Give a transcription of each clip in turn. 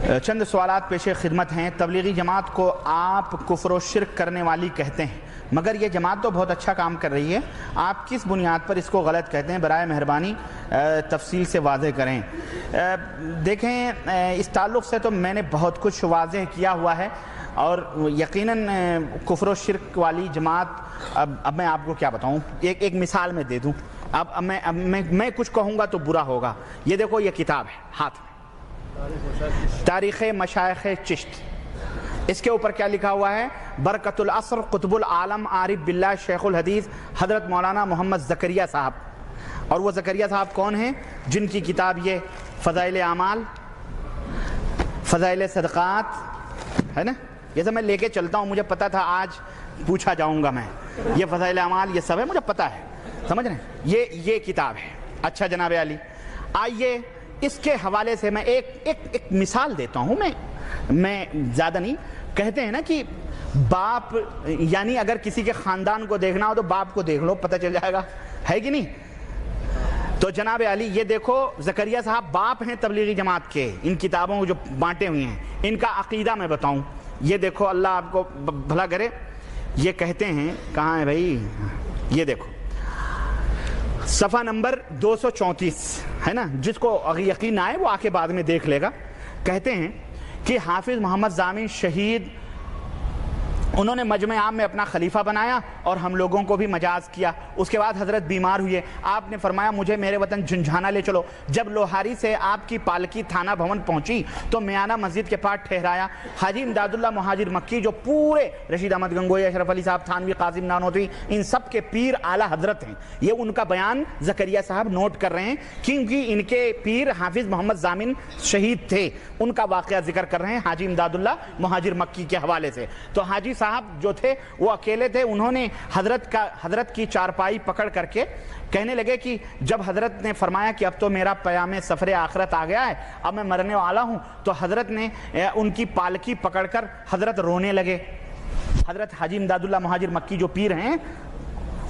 چند سوالات پیش خدمت ہیں۔ تبلیغی جماعت کو آپ کفر و شرک کرنے والی کہتے ہیں، مگر یہ جماعت تو بہت اچھا کام کر رہی ہے، آپ کس بنیاد پر اس کو غلط کہتے ہیں؟ برائے مہربانی تفصیل سے واضح کریں۔ دیکھیں، اس تعلق سے تو میں نے بہت کچھ واضح کیا ہوا ہے، اور یقیناً کفر و شرک والی جماعت اب میں آپ کو کیا بتاؤں، ایک مثال میں دے دوں۔ اب میں کچھ کہوں گا تو برا ہوگا۔ یہ دیکھو، یہ کتاب ہے ہاتھ میں، تاریخ مشائخ چشت۔ اس کے اوپر کیا لکھا ہوا ہے؟ برکت العصر قطب العالم عارف باللہ شیخ الحدیث حضرت مولانا محمد زکریہ صاحب۔ اور وہ زکریہ صاحب کون ہیں؟ جن کی کتاب یہ فضائل اعمال، فضائل صدقات ہے نا، یہ سب میں لے کے چلتا ہوں، مجھے پتا تھا آج پوچھا جاؤں گا میں۔ یہ فضائل اعمال، یہ سب ہے، مجھے پتا ہے، سمجھ رہے ہیں؟ یہ کتاب ہے۔ اچھا جناب علی، آئیے اس کے حوالے سے میں ایک مثال دیتا ہوں۔ میں زیادہ نہیں، کہتے ہیں نا کہ باپ، یعنی اگر کسی کے خاندان کو دیکھنا ہو تو باپ کو دیکھ لو، پتہ چل جائے گا، ہے کہ نہیں؟ تو جناب علی یہ دیکھو، زکریہ صاحب باپ ہیں تبلیغی جماعت کے، ان کتابوں کو جو بانٹے ہوئے ہیں، ان کا عقیدہ میں بتاؤں۔ یہ دیکھو، اللہ آپ کو بھلا کرے۔ یہ کہتے ہیں، کہاں ہے بھائی؟ یہ دیکھو صفحہ نمبر 234 ہے نا، جس کو یقین آئے وہ آ کے بعد میں دیکھ لے گا۔ کہتے ہیں کہ حافظ محمد ضامن شہید، انہوں نے مجمع عام میں اپنا خلیفہ بنایا اور ہم لوگوں کو بھی مجاز کیا۔ اس کے بعد حضرت بیمار ہوئے، آپ نے فرمایا مجھے میرے وطن جھنجھانا لے چلو۔ جب لوہاری سے آپ کی پالکی تھانہ بھون پہنچی تو میانہ مسجد کے پاس ٹھہرایا۔ حاجی امداد اللہ مہاجر مکی، جو پورے رشید احمد گنگوئی، اشرف علی صاحب تھانوی، قاسم نانوتوی، ان سب کے پیر اعلیٰ حضرت ہیں، یہ ان کا بیان زکریہ صاحب نوٹ کر رہے ہیں، کیونکہ ان کے پیر حافظ محمد ضامن شہید تھے، ان کا واقعہ ذکر کر رہے ہیں حاجی امداد اللہ مہاجر مکی کے حوالے سے۔ تو حاجی صاحب جو تھے وہ اکیلے تھے، انہوں نے حضرت کی چارپائی پکڑ کر کے کہنے لگے کہ جب حضرت نے فرمایا کہ اب تو میرا پیام سفر آخرت آ گیا ہے، اب میں مرنے والا ہوں، تو حضرت نے ان کی پالکی پکڑ کر حضرت رونے لگے۔ حضرت حاجی امداد اللہ مہاجر مکی جو پیر ہیں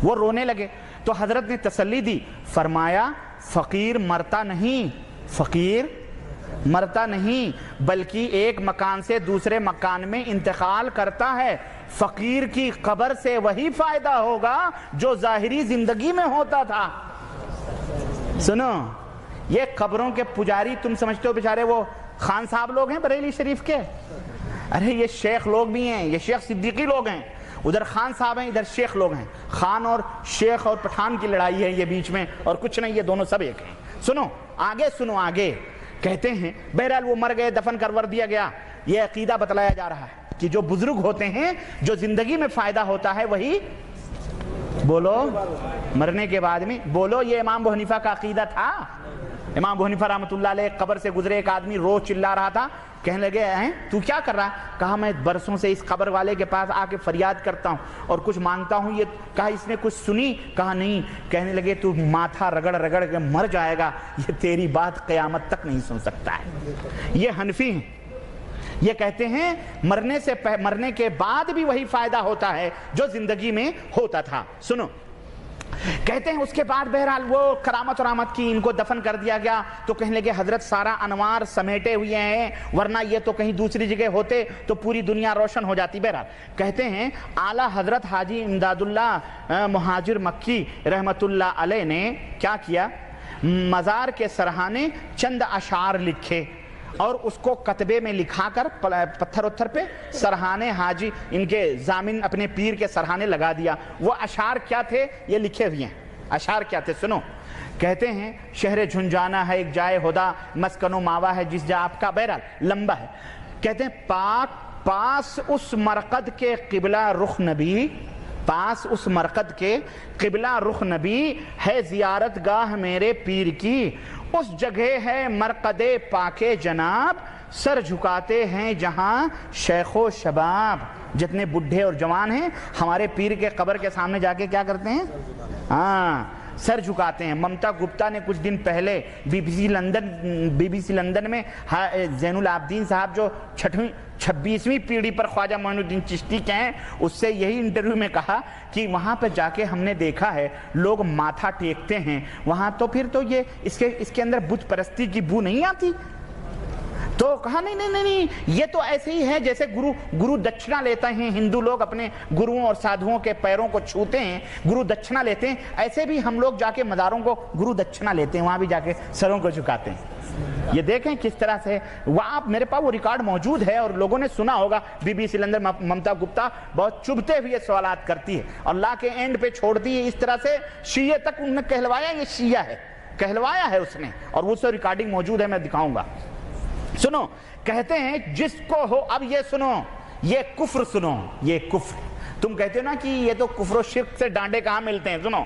وہ رونے لگے، تو حضرت نے تسلی دی، فرمایا فقیر مرتا نہیں، فقیر مرتا نہیں، بلکہ ایک مکان سے دوسرے مکان میں انتقال کرتا ہے۔ فقیر کی قبر سے وہی فائدہ ہوگا جو ظاہری زندگی میں ہوتا تھا۔ سنو، یہ قبروں کے پجاری تم سمجھتے ہو بیچارے وہ خان صاحب لوگ ہیں بریلی شریف کے؟ ارے یہ شیخ لوگ بھی ہیں، یہ شیخ صدیقی لوگ ہیں، ادھر خان صاحب ہیں، ادھر شیخ لوگ ہیں۔ خان اور شیخ اور پٹھان کی لڑائی ہے یہ بیچ میں، اور کچھ نہیں، یہ دونوں سب ایک ہیں۔ سنو آگے، سنو آگے۔ کہتے ہیں بہرحال وہ مر گئے، دفن کرور دیا گیا۔ یہ عقیدہ بتلایا جا رہا ہے کہ جو بزرگ ہوتے ہیں، جو زندگی میں فائدہ ہوتا ہے، وہی بولو مرنے کے بعد میں بولو۔ یہ امام ابو حنیفہ کا عقیدہ تھا۔ امام ابو حنیفہ رحمۃ اللہ علیہ قبر سے گزرے، ایک آدمی روز چلا رہا تھا، کہنے لگے ہیں تو کیا کر رہا ہے؟ کہا میں برسوں سے اس قبر والے کے پاس آ کے فریاد کرتا ہوں اور کچھ مانگتا ہوں۔ یہ کہا اس نے کچھ سنی؟ کہا نہیں۔ کہنے لگے تو ماتھا رگڑ رگڑ کے مر جائے گا، یہ تیری بات قیامت تک نہیں سن سکتا ہے۔ یہ حنفی ہیں، یہ کہتے ہیں مرنے کے بعد بھی وہی فائدہ ہوتا ہے جو زندگی میں ہوتا تھا۔ سنو، کہتے ہیں اس کے بعد بہرحال وہ کرامت اور آمد کی، ان کو دفن کر دیا گیا، تو کہنے لگے حضرت سارا انوار سمیٹے ہوئے ہیں، ورنہ یہ تو کہیں دوسری جگہ ہوتے تو پوری دنیا روشن ہو جاتی۔ بہرحال کہتے ہیں اعلیٰ حضرت حاجی امداد اللہ مہاجر مکی رحمت اللہ علیہ نے کیا کیا؟ مزار کے سرہانے چند اشعار لکھے اور اس کو کتبے میں لکھا کر پتھر اتھر پہ سرہانے حاجی ان کے ضامن اپنے پیر کے سرہانے لگا دیا۔ وہ اشعار کیا تھے؟ یہ لکھے ہوئے ہیں۔ اشعار کیا تھے؟ سنو، کہتے ہیں شہر جھنجھانا ہے ایک جائے ہدا، مسکن و ماوا ہے جس جا آپ کا۔ بہرحال لمبا ہے۔ کہتے ہیں پاس اس مرقد کے قبلہ رخ نبی، پاس اس مرقد کے قبلہ رخ نبی ہے زیارت گاہ میرے پیر کی، اس جگہ ہے مرقد پاک جناب، سر جھکاتے ہیں جہاں شیخ و شباب۔ جتنے بڈھے اور جوان ہیں ہمارے پیر کے قبر کے سامنے جا کے کیا کرتے ہیں؟ ہاں، سر جھکاتے ہیں۔ ممتا گپتا نے کچھ دن پہلے بی بی سی لندن میں زین العابدین صاحب جو 26ویں پیڑھی پر خواجہ معین الدین چشتی کے ہیں، اس سے یہی انٹرویو میں کہا کہ وہاں پہ جا کے ہم نے دیکھا ہے لوگ ماتھا ٹیکتے ہیں وہاں، تو پھر تو یہ اس کے اندر بت پرستی کی بو نہیں آتی؟ تو تو کہا نہیں نہیں نہیں، یہ تو ایسے ہی ہے جیسے گرو دکشنا لیتے ہیں، ہندو لوگ اپنے گروؤں اور سادھوؤں کے پیروں کو چھوتے ہیں، گرو دکشنا لیتے ہیں، ایسے بھی ہم لوگ جا کے مزاروں کو گرو دکشنا لیتے ہیں، وہاں بھی جا کے سروں کو جھکاتے ہیں۔ یہ دیکھیں کس طرح سے وہاں میرے پاس وہ ریکارڈ موجود ہے، اور لوگوں نے سنا ہوگا، B B C London Mamta Gupta بہت چبھتے ہوئے سوالات کرتی ہے اور لا کے اینڈ پہ چھوڑتی ہے اس طرح سے، شیعہ تک انہوں نے کہلوایا یہ شیعہ ہے، کہلوایا ہے اس نے، اور وہ سے ریکارڈنگ موجود ہے، میں دکھاؤں گا۔ سنو، کہتے ہیں جس کو ہو، اب یہ سنو، یہ کفر سنو، یہ کفر، تم کہتے ہو نا کہ یہ تو کفر و شرک سے ڈانڈے کہاں ملتے ہیں، سنو،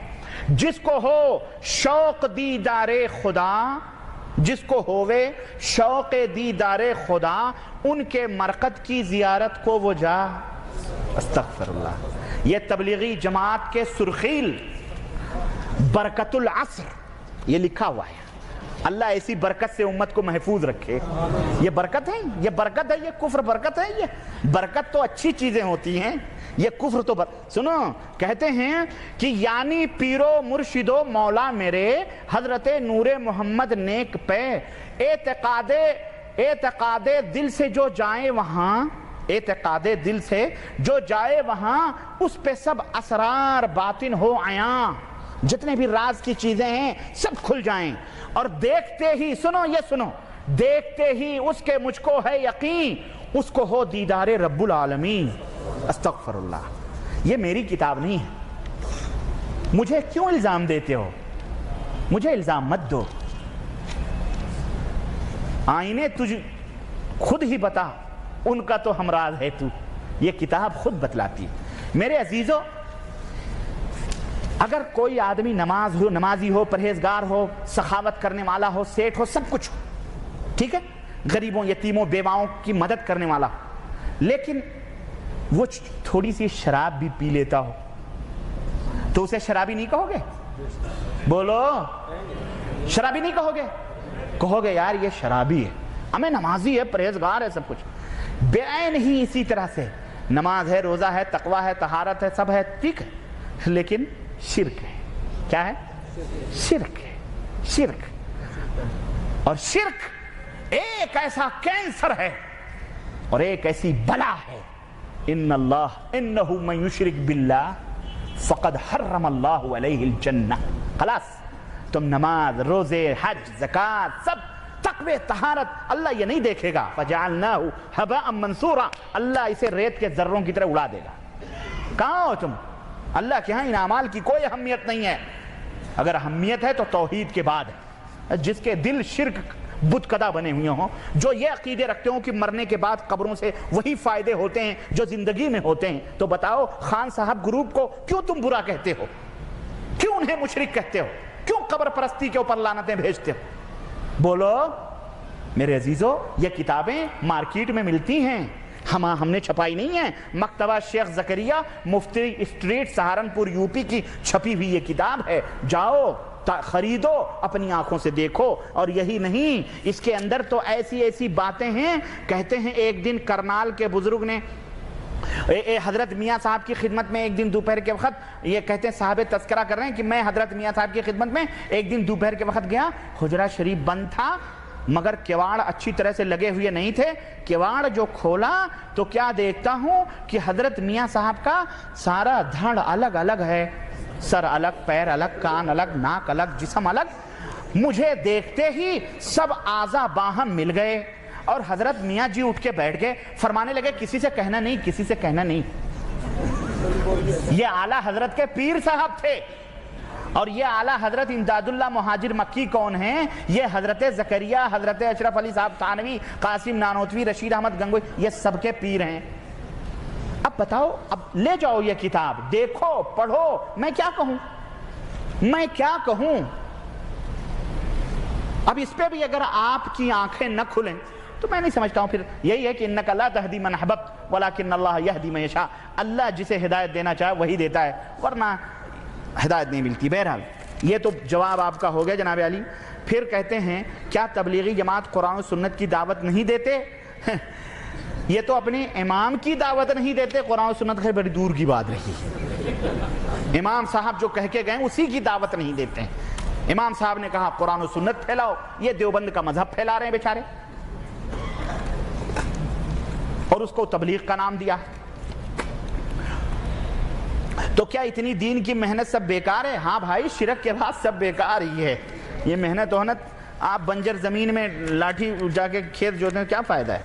جس کو ہو شوق دیدار خدا، جس کو ہووے شوق دیدار خدا، ان کے مرقد کی زیارت کو وہ جا۔ استغفر اللہ۔ یہ تبلیغی جماعت کے سرخیل برکت العصر یہ لکھا ہوا ہے۔ اللہ ایسی برکت سے امت کو محفوظ رکھے۔ یہ برکت ہے، یہ برکت ہے، یہ کفر برکت ہے، یہ برکت تو اچھی چیزیں ہوتی ہیں، یہ کفر تو سنو، کہتے ہیں کہ یعنی پیرو مرشدو مولا میرے حضرت نور محمد نیک پہ، اعتقاد دل سے جو جائے وہاں، اعتقاد دل سے جو جائے وہاں، اس پہ سب اسرار باطن ہو عیاں، جتنے بھی راز کی چیزیں ہیں سب کھل جائیں، اور دیکھتے ہی، سنو یہ سنو، دیکھتے ہی اس کے مجھ کو ہے یقین، اس کو ہو دیدار رب العالمین۔ استغفر اللہ۔ یہ میری کتاب نہیں ہے، مجھے کیوں الزام دیتے ہو؟ مجھے الزام مت دو، آئینے تجھ خود ہی بتا، ان کا تو ہمراز ہے تو، یہ کتاب خود بتلاتی ہے۔ میرے عزیزو، اگر کوئی آدمی نمازی ہو، پرہیزگار ہو، سخاوت کرنے والا ہو، سیٹھ ہو، سب کچھ ہو، ٹھیک ہے، غریبوں یتیموں بیواؤں کی مدد کرنے والا ہو، لیکن وہ تھوڑی سی شراب بھی پی لیتا ہو تو اسے شرابی نہیں کہو گے؟ بولو، شرابی نہیں کہو گے؟ کہو گے یار یہ شرابی ہے، ہمیں نمازی ہے، پرہیزگار ہے، سب کچھ۔ بے عین ہی اسی طرح سے نماز ہے، روزہ ہے، تقویٰ ہے، طہارت ہے، سب ہے، ٹھیک ہے، لیکن شرک ہے۔ کیا ہے؟ شرک ہے، شرک۔ اور شرک ایک ایسا کینسر ہے اور ایک ایسی بلا ہے، انہو من یشرک باللہ فقد حرم اللہ علیہ الجنہ۔ خلاص، تم نماز، روزے، حج، زکوٰۃ، سب تقوی، طہارت، اللہ یہ نہیں دیکھے گا، فجعلناہ ھباء منثورا، اللہ اسے ریت کے ذروں کی طرح اڑا دے گا۔ کہاں ہو تم؟ اللہ کے ہاں ان اعمال کی کوئی اہمیت نہیں ہے، اگر اہمیت ہے تو توحید کے بعد ہے۔ جس کے دل شرک بت کدا بنے ہوئے ہوں، جو یہ عقیدے رکھتے ہوں کہ مرنے کے بعد قبروں سے وہی فائدے ہوتے ہیں جو زندگی میں ہوتے ہیں، تو بتاؤ خان صاحب گروپ کو کیوں تم برا کہتے ہو؟ کیوں انہیں مشرک کہتے ہو؟ کیوں قبر پرستی کے اوپر لعنتیں بھیجتے ہو؟ بولو میرے عزیزو، یہ کتابیں مارکیٹ میں ملتی ہیں، ہم نے چھپائی نہیں ہے، مکتبہ شیخ زکریا مفتی اسٹریٹ سہارنپور یوپی کی چھپی ہوئی یہ کتاب ہے، جاؤ خریدو، اپنی آنکھوں سے دیکھو۔ اور یہی نہیں، اس کے اندر تو ایسی ایسی باتیں ہیں، کہتے ہیں ایک دن کرنال کے بزرگ نے حضرت میاں صاحب کی خدمت میں ایک دن دوپہر کے وقت، یہ کہتے ہیں صاحب تذکرہ کر رہے ہیں کہ میں حضرت میاں صاحب کی خدمت میں ایک دن دوپہر کے وقت گیا، حجرہ شریف بند تھا، مگر کیواڑ اچھی طرح سے لگے ہوئے نہیں تھے، کیواڑ جو کھولا تو کیا دیکھتا ہوں کہ حضرت میاں صاحب کا سارا دھڑ الگ الگ ہے، سر الگ، پیر الگ، کان الگ، ناک الگ، جسم الگ۔ مجھے دیکھتے ہی سب اعضاء باہم مل گئے، اور حضرت میاں جی اٹھ کے بیٹھ گئے، فرمانے لگے کسی سے کہنا نہیں، کسی سے کہنا نہیں۔ یہ اعلیٰ حضرت کے پیر صاحب تھے، اور یہ اعلیٰ حضرت امداد اللہ مہاجر مکی کون ہیں؟ یہ حضرت زکریا، حضرت اشرف علی صاحب تھانوی، قاسم نانوتوی، رشید احمد گنگوئی، یہ سب کے پیر ہیں۔ اب بتاؤ، اب لے جاؤ یہ کتاب، دیکھو، پڑھو، میں کیا کہوں؟ میں کیا کہوں؟ اب اس پہ بھی اگر آپ کی آنکھیں نہ کھلیں تو میں نہیں سمجھتا ہوں، پھر یہی ہے کہ انک لا تہدی من احببت ولکن اللہ یہدی من یشاء، اللہ جسے ہدایت دینا چاہے وہی دیتا ہے، ورنہ ہدایت نہیں ملتی۔ بہرحال یہ تو جواب آپ کا ہو گیا جناب علی۔ پھر کہتے ہیں کیا تبلیغی جماعت قرآن و سنت کی دعوت نہیں دیتے؟ یہ تو اپنے امام کی دعوت نہیں دیتے، قرآن و سنت خیر بڑی دور کی بات رہی، امام صاحب جو کہہ کے گئے اسی کی دعوت نہیں دیتے ہیں۔ امام صاحب نے کہا قرآن و سنت پھیلاؤ، یہ دیوبند کا مذہب پھیلا رہے ہیں بیچارے۔ اور اس کو تبلیغ کا نام دیا. تو کیا اتنی دین کی محنت سب بیکار ہے؟ ہاں بھائی، شرک کے بعد سب بیکار ہی ہے. یہ محنت آپ بنجر زمین میں لاٹھی جا کے کھیت جوتنے کیا فائدہ ہے؟